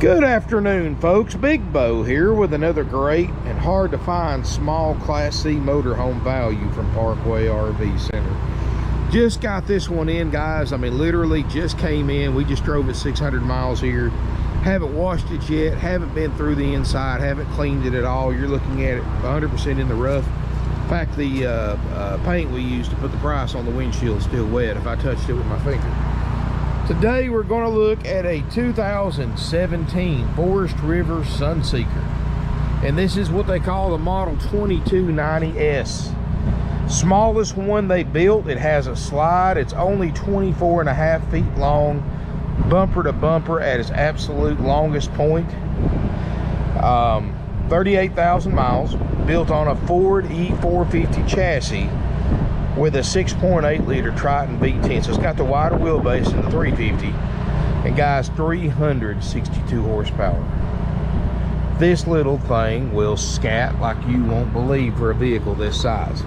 Good afternoon, folks. Big Bo here with another great and hard to find small Class C motorhome value from Parkway RV Center. Just got this one in, guys. I mean, literally just came in. We just drove it 600 miles here. Haven't washed it yet, haven't been through the inside, haven't cleaned it at all. You're looking at it 100% in the rough. In fact, the paint we used to put the price on the windshield is still wet if I touched it with my finger. Today we're going to look at a 2017 Forest River Sunseeker, and this is what they call the model 2290S. Smallest one they built. It has a slide. It's only 24.5 feet long, bumper to bumper at its absolute longest point. 38,000 miles, built on a Ford E450 chassis with a 6.8 liter Triton V10. So it's got the wider wheelbase in the 350, and guys, 362 horsepower. This little thing will scat like you won't believe for a vehicle this size.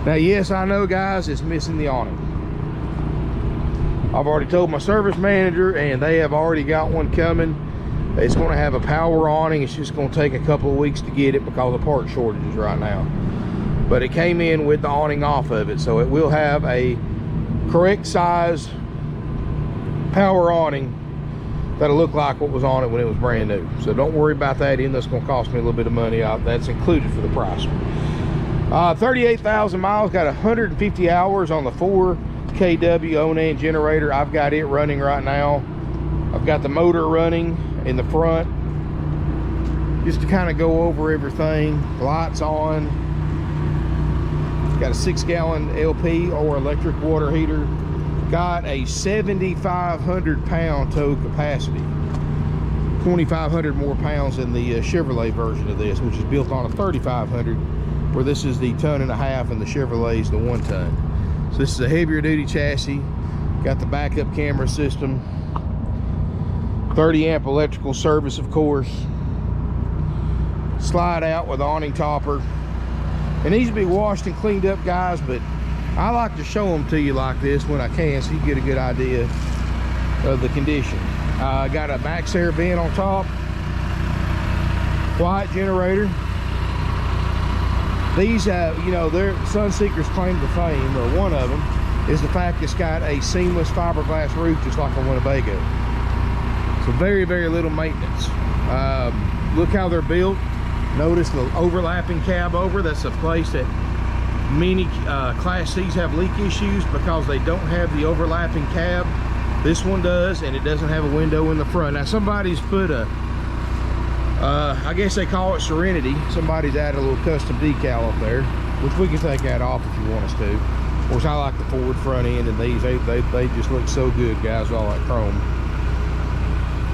Now, yes, I know, guys, it's missing the awning. I've already told my service manager, and they have already got one coming. It's going to have a power awning. It's just going to take a couple of weeks to get it because of part shortages right now. But it came in with the awning off of it, so it will have a correct size power awning that'll look like what was on it when it was brand new. So don't worry about that, even though it's going to cost me a little bit of money. That's included for the price. 38,000 miles, got 150 hours on the 4 kW Onan generator. I've got it running right now. I've got the motor running in the front, just to kind of go over everything. Lights on. Got a 6-gallon LP or electric water heater. Got a 7,500 pound tow capacity. 2,500 more pounds than the Chevrolet version of this, which is built on a 3,500, where this is the 1.5 ton and the Chevrolet's the 1 ton. So this is a heavier duty chassis. Got the backup camera system. 30 amp electrical service, of course. Slide out with awning topper. It needs to be washed and cleaned up, guys, but I like to show them to you like this when I can, so you get a good idea of the condition. Got a max air vent on top. Quiet generator. These, you know, their Sunseeker's claim to fame, or one of them, is the fact it's got a seamless fiberglass roof, just like a Winnebago. So very, very little maintenance. Look how they're built. Notice the overlapping cab over. That's a place that many Class C's have leak issues because they don't have the overlapping cab. This one does, and it doesn't have a window in the front. Now, somebody's put a, I guess they call it Serenity. Somebody's added a little custom decal up there, which we can take that off if you want us to. Of course, I like the Ford front end, and these, they just look so good, guys, with all that chrome.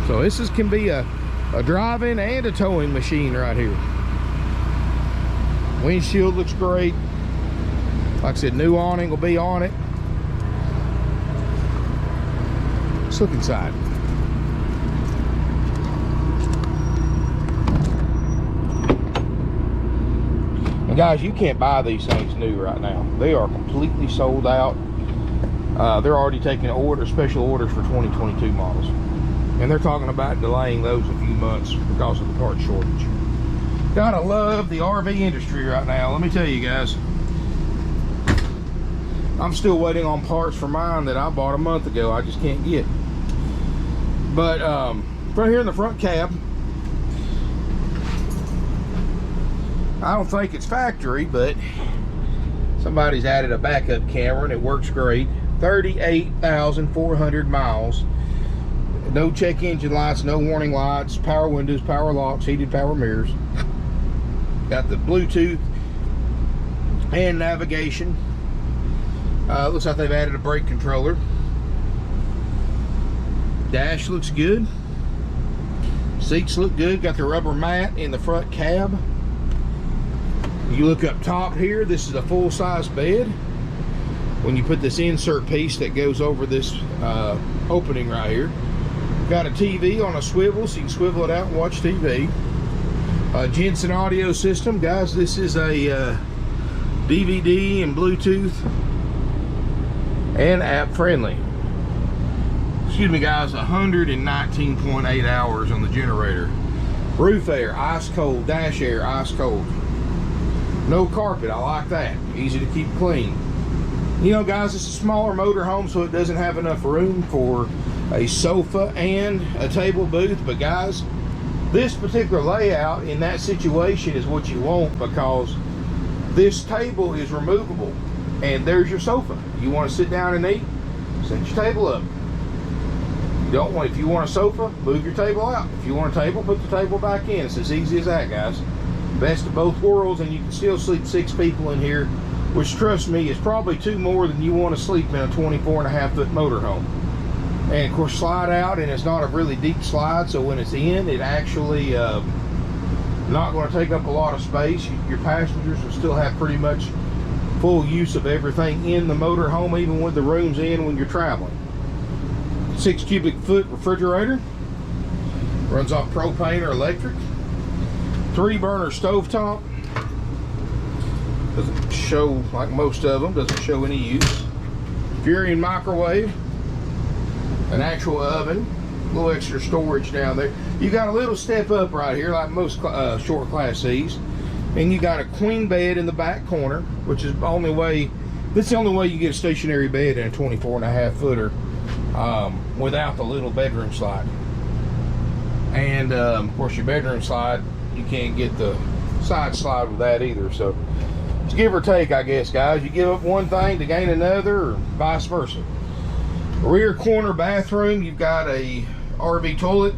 So this can be a driving and a towing machine right here. Windshield looks great. Like I said, new awning will be on it. Let's look inside. And guys, you can't buy these things new right now. They are completely sold out. They're already taking special orders for 2022 models. And they're talking about delaying those a few months because of the part shortage. Gotta love the RV industry right now. Let me tell you guys, I'm still waiting on parts for mine that I bought a month ago. I just can't get. But right here in the front cab, I don't think it's factory, but somebody's added a backup camera and it works great. 38,400 miles. No check engine lights, no warning lights, power windows, power locks, heated power mirrors. Got the Bluetooth and navigation. Looks like they've added a brake controller. Dash looks good. Seats look good. Got the rubber mat in the front cab. You look up top here, this is a full-size bed. When you put this insert piece that goes over this opening right here. Got a TV on a swivel, so you can swivel it out and watch TV. Jensen audio system, guys. This is a DVD and Bluetooth and app friendly. excuse me guys, 119.8 hours on the generator. Roof air, ice cold. Dash air, ice cold. No carpet, I like that. Easy to keep clean. You know guys, it's a smaller motorhome, so it doesn't have enough room for a sofa and a table booth. But guys, this particular layout in that situation is what you want, because this table is removable. And there's your sofa. You want to sit down and eat, set your table up. You don't want, if you want a sofa, move your table out. If you want a table, put the table back in. It's as easy as that, guys. Best of both worlds, and you can still sleep 6 people in here, which, trust me, is probably 2 more than you want to sleep in a 24.5-foot motorhome. And of course, slide out, and it's not a really deep slide, so when it's in, it actually not going to take up a lot of space. Your passengers will still have pretty much full use of everything in the motorhome, even with the rooms in when you're traveling. 6 cubic foot refrigerator, runs off propane or electric. 3 burner stovetop, doesn't show, like most of them, doesn't show any use. Fury microwave, an actual oven, a little extra storage down there. You got a little step up right here, like most short Class C's, and you got a queen bed in the back corner, which is the only way. This is the only way you get a stationary bed in a 24.5 footer without the little bedroom slide. And of course, your bedroom slide, you can't get the side slide with that either. So it's give or take, I guess, guys. You give up one thing to gain another, or vice versa. Rear corner bathroom, you've got a RV toilet.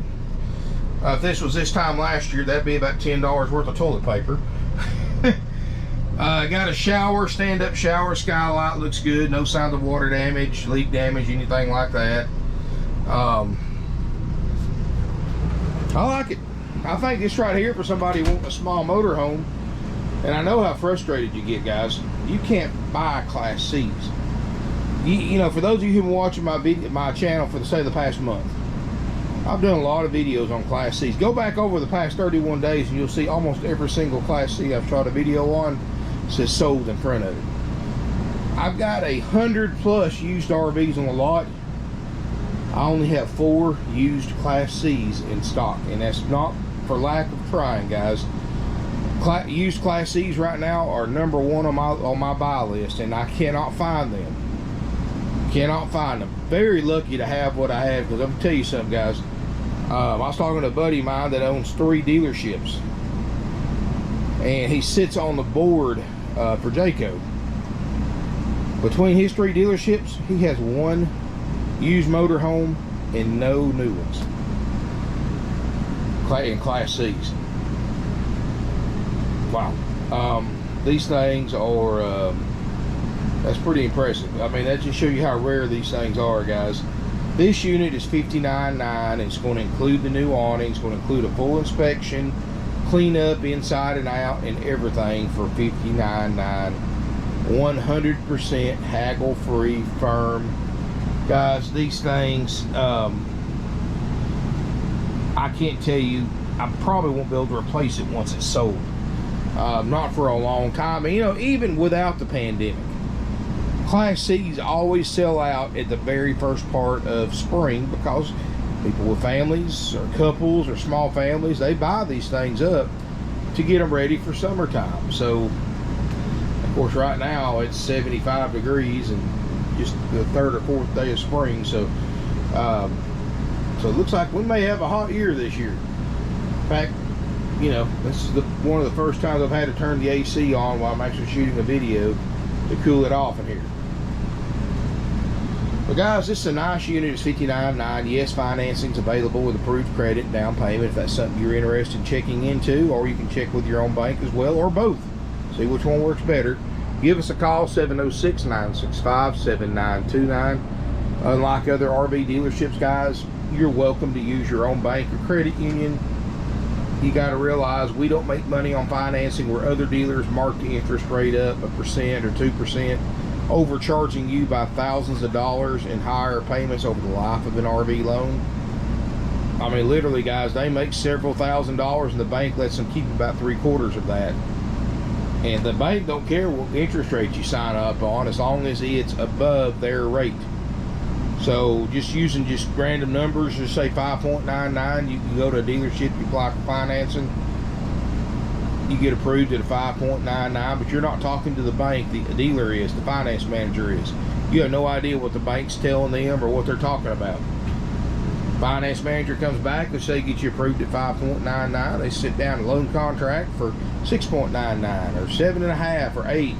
If this was this time last year, that'd be about $10 worth of toilet paper. Got a shower, stand-up shower, skylight, looks good. No signs of water damage, leak damage, anything like that. I like it. I think this right here for somebody wanting a small motorhome, and I know how frustrated you get, guys. You can't buy Class C's. You know, for those of you who've been watching my channel for the past month, I've done a lot of videos on Class C's. Go back over the past 31 days and you'll see almost every single Class C I've shot a video on says sold in front of it. I've got 100+ used RVs on the lot. I only have 4 used Class C's in stock, and that's not for lack of trying, guys. Used Class C's right now are #1 on my buy list, and I cannot find them. Cannot find them. Very lucky to have what I have, because I'm gonna tell you something, guys. I was talking to a buddy of mine that owns 3 dealerships, and he sits on the board for Jayco. Between his 3 dealerships, he has 1 used motorhome and no new ones in Class C's. Wow. These things are that's pretty impressive. I mean, that just shows you how rare these things are, guys. This unit is $59.9. It's going to include the new awning. It's going to include a full inspection, clean up inside and out, and everything for $59.9. 100% haggle free, firm. Guys, these things, I can't tell you, I probably won't be able to replace it once it's sold. Not for a long time. You know, even without the pandemic, Class C's always sell out at the very first part of spring, because people with families or couples or small families, they buy these things up to get them ready for summertime. So of course right now it's 75 degrees and just the 3rd or 4th day of spring, so so it looks like we may have a hot year this year. In fact, you know, this is one of the first times I've had to turn the AC on while I'm actually shooting a video to cool it off in here. But guys, this is a nice unit. It's $59.9. Yes, financing's available with approved credit, down payment, if that's something you're interested in checking into, or you can check with your own bank as well, or both. See which one works better. Give us a call, 706-965-7929. Unlike other RV dealerships, guys, you're welcome to use your own bank or credit union. You got to realize we don't make money on financing where other dealers mark the interest rate up 1% or 2%, overcharging you by thousands of dollars in higher payments over the life of an RV loan. I mean, literally, guys, they make several $1,000s and the bank lets them keep about 3/4 of that. And the bank don't care what interest rate you sign up on as long as it's above their rate. So just using just random numbers, just say 5.99, you can go to a dealership, you apply for financing, you get approved at a 5.99, but you're not talking to the bank. The dealer is, the finance manager is. You have no idea what the bank's telling them or what they're talking about. Finance manager comes back, let's say get you approved at 5.99, they sit down a loan contract for 6.99 or 7.5 or 8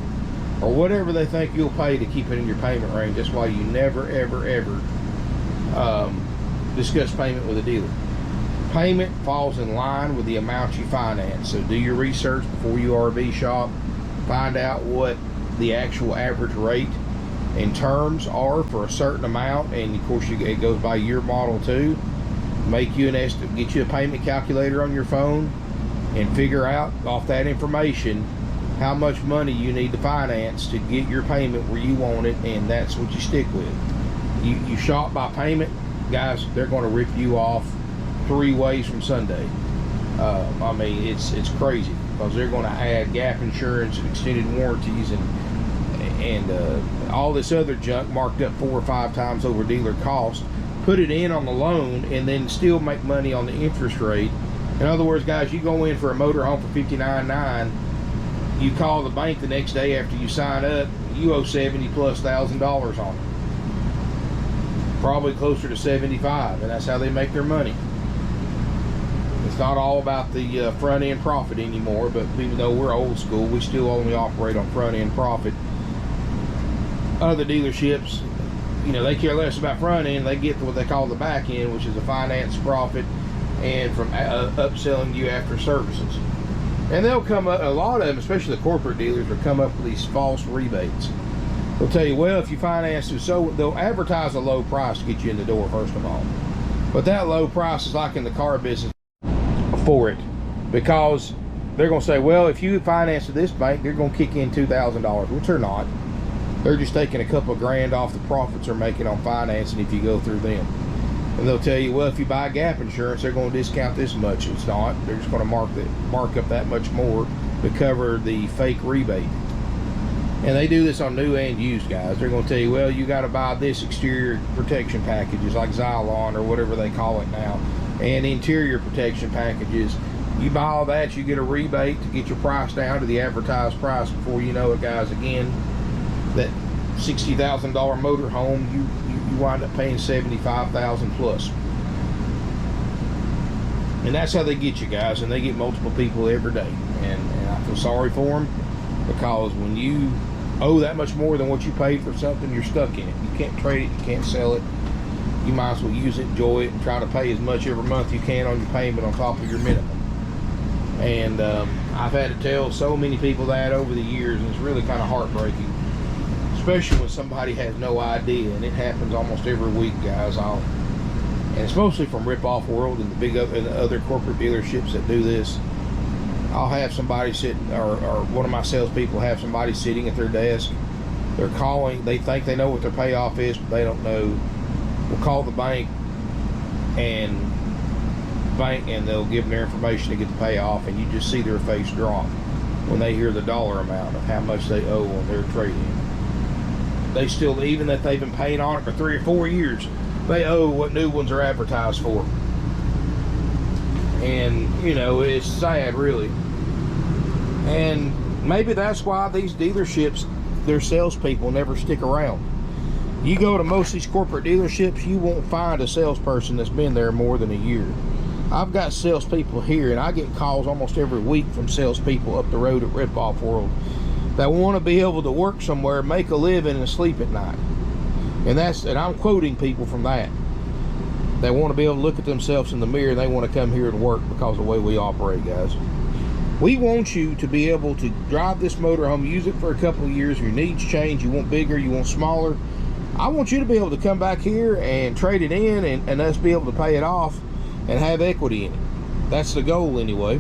or whatever they think you'll pay to keep it in your payment range. That's why you never ever discuss payment with a dealer. Payment falls in line with the amount you finance. So do your research before you RV shop. Find out what the actual average rate and terms are for a certain amount, and of course it goes by year model too. Make you an estimate, get you a payment calculator on your phone, and figure out off that information how much money you need to finance to get your payment where you want it, and that's what you stick with. You shop by payment, guys, they're going to rip you off 3 ways from Sunday. I mean, it's crazy, because they're going to add gap insurance and extended warranties and all this other junk marked up 4 or 5 times over dealer cost, put it in on the loan, and then still make money on the interest rate. In other words, guys, you go in for a motorhome for $59,900, you call the bank the next day after you sign up, you owe $70,000+ on it. Probably closer to 75, and that's how they make their money. It's not all about the front end profit anymore, but even though we're old school, we still only operate on front end profit. Other dealerships, you know, they care less about front end. They get what they call the back end, which is a finance profit, and from upselling you after services. And they'll come up, a lot of them, especially the corporate dealers, will come up with these false rebates. They'll tell you, well, if you finance it, so they'll advertise a low price to get you in the door, first of all. But that low price is like in the car business for it, because they're going to say, well, if you finance at this bank, they're going to kick in $2,000, which they're not. They're just taking a couple of grand off the profits they're making on financing if you go through them. And they'll tell you, well, if you buy gap insurance, they're going to discount this much. It's not. They're just going to mark up that much more to cover the fake rebate. And they do this on new and used, guys. They're going to tell you, well, you got to buy this exterior protection packages like Xylon or whatever they call it now, and interior protection packages. You buy all that, you get a rebate to get your price down to the advertised price. Before you know it, guys, again, that $60,000 motorhome, you wind up paying $75,000+. And that's how they get you, guys, and they get multiple people every day. And I feel sorry for them, because when you owe that much more than what you paid for something, you're stuck in it. You can't trade it, you can't sell it. You might as well use it, enjoy it, and try to pay as much every month you can on your payment on top of your minimum. And I've had to tell so many people that over the years, and it's really kind of heartbreaking, especially when somebody has no idea. And it happens almost every week, guys. And it's mostly from Rip-Off World and the other corporate dealerships that do this. I'll have somebody sitting, or one of my salespeople have somebody sitting at their desk. They're calling, they think they know what their payoff is, but they don't know. We'll call the bank, and they'll give them their information to get the payoff, and you just see their face drop when they hear the dollar amount of how much they owe on their trade-in. They still, even that they've been paying on it for 3 or 4 years, they owe what new ones are advertised for. And, you know, it's sad, really. And maybe that's why these dealerships, their salespeople never stick around. You go to most of these corporate dealerships, you won't find a salesperson that's been there more than a year. I've got salespeople here, and I get calls almost every week from salespeople up the road at Rip-Off World that want to be able to work somewhere, make a living, and sleep at night. And I'm quoting people from that. They want to be able to look at themselves in the mirror, and they want to come here and work because of the way we operate, guys. We want you to be able to drive this motorhome, use it for a couple of years. Your needs change. You want bigger, you want smaller. I want you to be able to come back here and trade it in, and us be able to pay it off and have equity in it. That's the goal, anyway.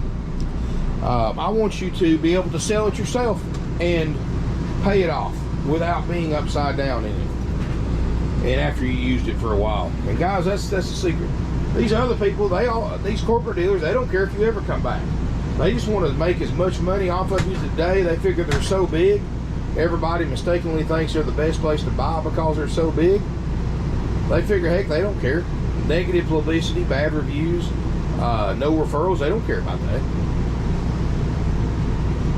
I want you to be able to sell it yourself and pay it off without being upside down in it, and after you used it for a while. And guys, that's the secret. These other people, these corporate dealers, they don't care if you ever come back. They just want to make as much money off of you today. They figure they're so big, everybody mistakenly thinks they're the best place to buy because they're so big. They figure, heck, they don't care. Negative publicity, bad reviews, no referrals, they don't care about that.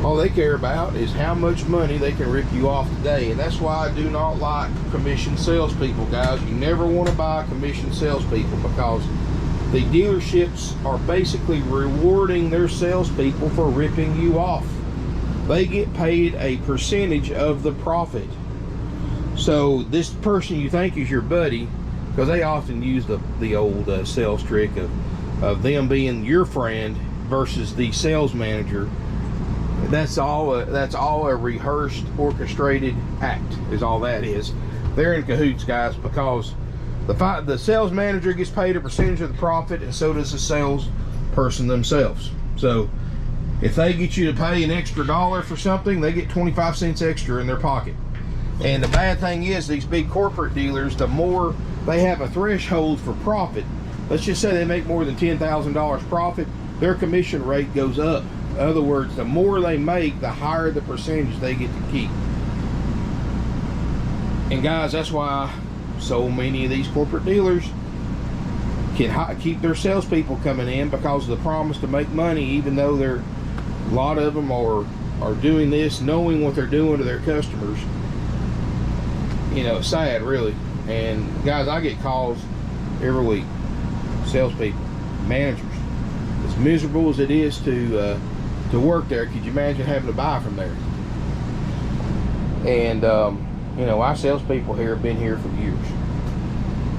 All they care about is how much money they can rip you off today. And that's why I do not like commission salespeople, guys. You never want to buy commission salespeople, because the dealerships are basically rewarding their salespeople for ripping you off. They get paid a percentage of the profit. So this person you think is your buddy, because they often use the old sales trick of them being your friend versus the sales manager. That's all a rehearsed, orchestrated act is all that is. They're in cahoots, guys, because the sales manager gets paid a percentage of the profit, and so does the sales person themselves. So if they get you to pay an extra $1 for something, they get 25 cents extra in their pocket. And the bad thing is, these big corporate dealers, the more they have a threshold for profit, let's just say they make more than $10,000 profit, their commission rate goes up. In other words, the more they make, the higher the percentage they get to keep. And guys, that's why so many of these corporate dealers can keep their salespeople coming in, because of the promise to make money, even though a lot of them are doing this knowing what they're doing to their customers. You know, it's sad, really. And guys, I get calls every week, salespeople, managers. As miserable as it is to work there, could you imagine having to buy from there? And you know, our salespeople here have been here for years.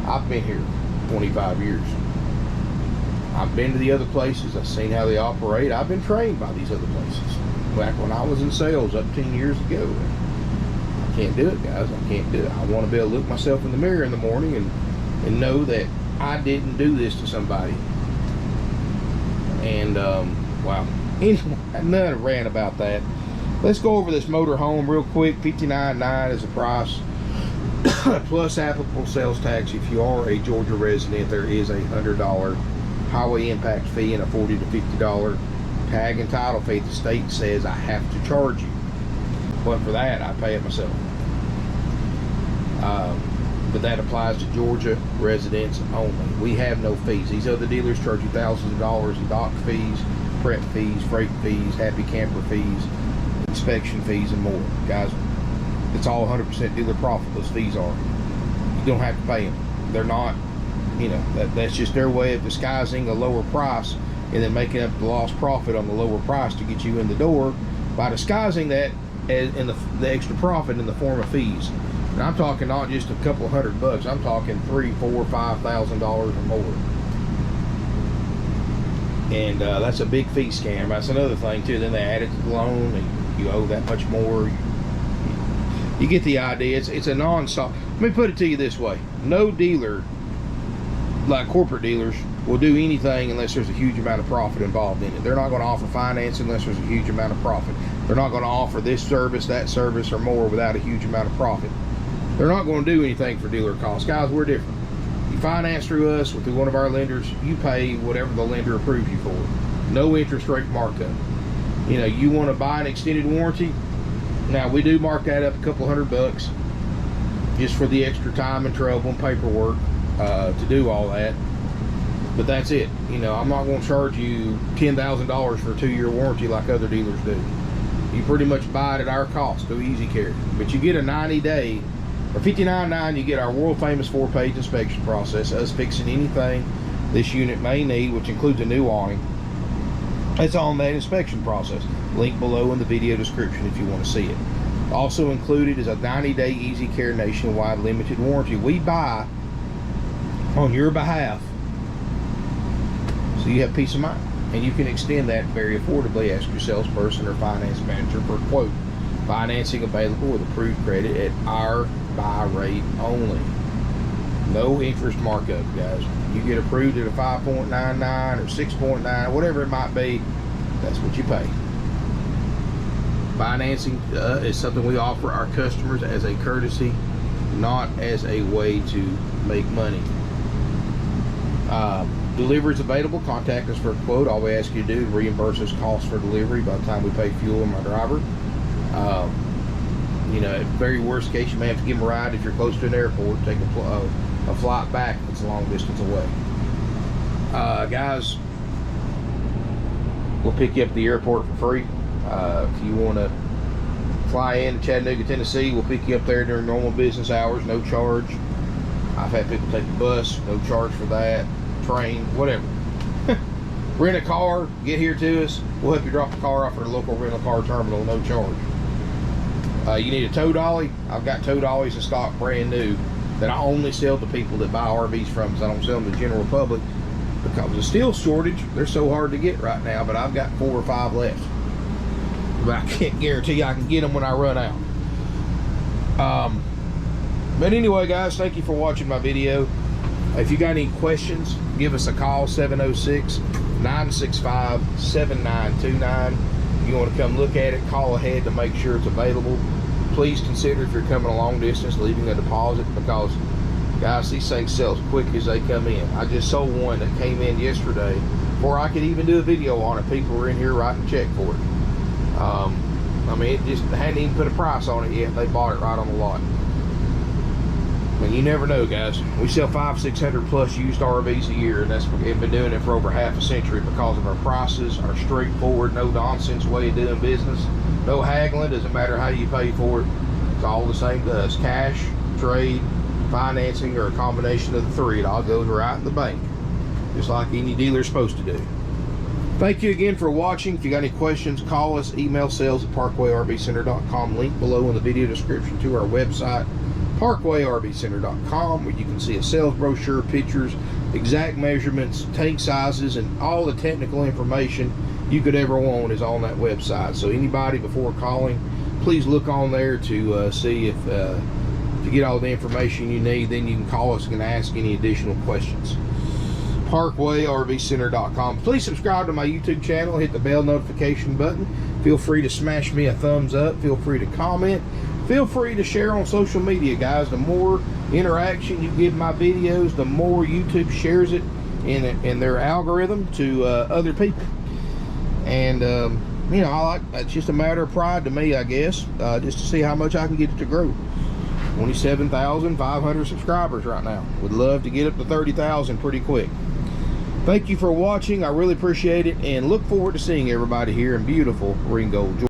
I've been here 25 years. I've been to the other places. I've seen how they operate. I've been trained by these other places back when I was in sales up 10 years ago. I can't do it, guys. I can't do it. I want to be able to look myself in the mirror in the morning and know that I didn't do this to somebody. And wow. Anyway, another rant about that. Let's go over this motor home real quick. $59,900 is the price, plus applicable sales tax. If you are a Georgia resident, there is a $100 highway impact fee and a $40 to $50 tag and title fee. The state says I have to charge you, but for that I pay it myself. But that applies to Georgia residents only. We have no fees. These other dealers charge you thousands of dollars in dock fees, prep fees, freight fees, happy camper fees, inspection fees, and more. Guys, it's all 100% dealer profit. Those fees are. You don't have to pay them. They're not, you know, that's just their way of disguising a lower price and then making up the lost profit on the lower price to get you in the door by disguising that as in the extra profit in the form of fees. And I'm talking not just a couple $100. I'm talking $3,000, $4,000, $5,000 or more. And that's a big fee scam. That's another thing too. Then they add it to the loan, and you owe that much more. You get the idea. It's a non-stop. Let me put it to you this way: no dealer, like corporate dealers, will do anything unless there's a huge amount of profit involved in it. They're not going to offer finance unless there's a huge amount of profit. They're not going to offer this service, that service, or more without a huge amount of profit. They're not going to do anything for dealer costs. Guys, we're different. You finance through us or through one of our lenders, you pay whatever the lender approves you for. No interest rate markup. You know, you want to buy an extended warranty, now we do mark that up a couple $100 just for the extra time and trouble and paperwork to do all that. But that's it. You know, I'm not going to charge you $10,000 for a 2-year warranty like other dealers do. You pretty much buy it at our cost through Easy Care. But you get a 90-day, for $59,900, you get our world famous 4-page inspection process, us fixing anything this unit may need, which includes a new awning. It's on that inspection process. Link below in the video description if you want to see it. Also included is a 90-day Easy Care nationwide limited warranty we buy on your behalf, so you have peace of mind, and you can extend that very affordably. Ask your salesperson or finance manager for a quote. Financing available with approved credit at our buy rate only. No interest markup, guys. You get approved at a 5.99 or 6.9, whatever it might be, that's what you pay. Financing is something we offer our customers as a courtesy, not as a way to make money. Delivery is available. Contact us for a quote. All we ask you to do is reimburse us costs for delivery by the time we pay fuel and my driver. You know, at very worst case, you may have to give them a ride if you're close to an airport. Take a a flight back if it's a long distance away. Guys, we'll pick you up at the airport for free. If you want to fly in to Chattanooga, Tennessee, we'll pick you up there during normal business hours, no charge. I've had people take the bus, no charge for that, train, whatever. Rent a car, get here to us, we'll help you drop the car off at a local rental car terminal, no charge. You need a tow dolly? I've got tow dollies in stock, brand new, that I only sell to people that buy RVs from, because I don't sell them to the general public because of the steel shortage. They're so hard to get right now, but I've got 4 or 5 left. But I can't guarantee I can get them when I run out. But anyway, guys, thank you for watching my video. If you got any questions, give us a call, 706-965-7929. If you want to come look at it, call ahead to make sure it's available. Please consider, if you're coming a long distance, leaving a deposit, because, guys, these things sell as quick as they come in. I just sold one that came in yesterday before I could even do a video on it. People were in here writing a check for it. I mean, it just hadn't even put a price on it yet. They bought it right on the lot. And you never know, guys. We sell 500-600 plus used RVs a year, and we've been doing it for over half a century because of our prices, our straightforward, no nonsense way of doing business, no haggling. Doesn't matter how you pay for it. It's all the same to us. Cash, trade, financing, or a combination of the three. It all goes right in the bank, just like any dealer's supposed to do. Thank you again for watching. If you got any questions, call us. Email sales@parkwayrvcenter.com. Link below in the video description to our website, parkwayrvcenter.com, where you can see a sales brochure, pictures, exact measurements, tank sizes, and all the technical information you could ever want is on that website. So anybody, before calling, please look on there to see if you get all the information you need. Then you can call us and ask any additional questions. parkwayrvcenter.com. Please subscribe to my YouTube channel, hit the bell notification button. Feel free to smash me a thumbs up. Feel free to comment. Feel free to share on social media, guys. The more interaction you give my videos, the more YouTube shares it in their algorithm to other people. And you know, it's just a matter of pride to me, I guess, just to see how much I can get it to grow. 27,500 subscribers right now. Would love to get up to 30,000 pretty quick. Thank you for watching. I really appreciate it, and look forward to seeing everybody here in beautiful Ringgold, Georgia.